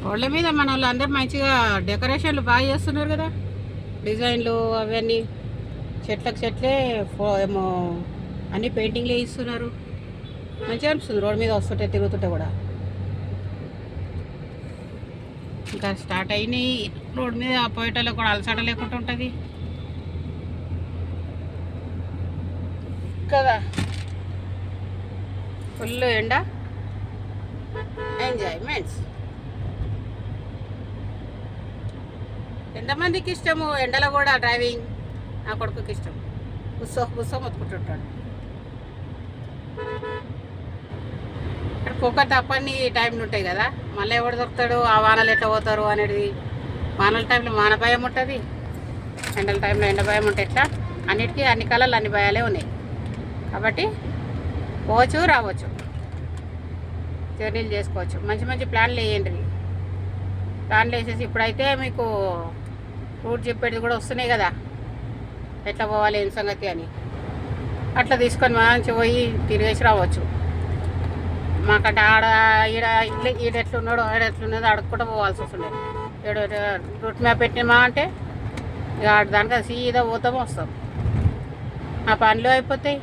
రోడ్ల మీద మన వాళ్ళు అందరూ మంచిగా డెకరేషన్లు బాగా చేస్తున్నారు కదా, డిజైన్లు అవన్నీ చెట్లకు చెట్లే ఏమో అన్ని పెయింటింగ్లు వేయిస్తున్నారు. మంచిగా అనిపిస్తుంది రోడ్ మీద వస్తుంటే తిరుగుతుంటే కూడా. ఇంకా స్టార్ట్ అయినాయి రోడ్ మీద పోయేటోళ్ళకి కూడా అలసట లేకుండా ఉంటుంది కదా. ఫుల్ ఎండ, ఎంజాయ్మెంట్స్. ఎంతమందికి ఇష్టము ఎండలో కూడా డ్రైవింగ్? నా కొడుకుకి ఇష్టం. బుస్సో మొత్తుకుంటుంటాడు. ఇక్కడ కుక్క తప్పని టైంలు ఉంటాయి కదా, మళ్ళీ ఎవడు దొరుకుతాడు, ఆ వానలు ఎట్లా పోతారు అనేది. వానల టైంలో వాన భయం ఉంటుంది, ఎండల టైంలో ఎండ భయం ఉంటే ఎట్లా. అన్నిటికీ అన్ని కాలాలు అన్ని భయాలే ఉన్నాయి కాబట్టి పోవచ్చు రావచ్చు, జర్నీలు చేసుకోవచ్చు. మంచి మంచి ప్లాన్లు వేయండి. ప్లాన్లు వేసేసి ఇప్పుడైతే మీకు రూట్ చెప్పేది కూడా వస్తున్నాయి కదా, ఎట్లా పోవాలి ఏం సంగతి అని. అట్లా తీసుకొని మంచి పోయి తిరిగేసి రావచ్చు. మాకంటే ఆడ ఈడ ఎట్లున్నాడో ఆడ ఎట్లున్నదో అడుక్కుంటూ పోవాల్సి వస్తుండే. రూట్ మ్యాప్ పెట్టినామా అంటే ఇక దానికి సీదా పోతాము వస్తాం. ఆ పనులు అయిపోతాయి,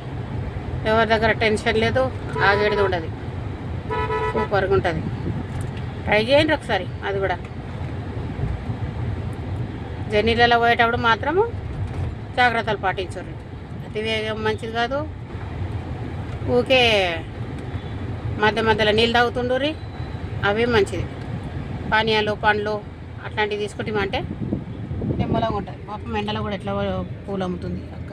ఎవరి దగ్గర టెన్షన్ లేదు, ఆగేది ఉండదు. సూపర్గా ఉంటుంది. ట్రై చేయండి ఒకసారి అది కూడా. జర్నీలలో పోయేటప్పుడు మాత్రము జాగ్రత్తలు పాటించండి. అతివేగం మంచిది కాదు. ఊకే మధ్యలో నీళ్ళు తాగుతుండ్రి, అవి మంచిది. పానీయాలు పండ్లు అట్లాంటివి తీసుకుంటామంటే నిమ్మలంగా ఉంటుంది. పాపం ఎండలో కూడా ఎట్లా పూలు అమ్ముతుంది అక్క.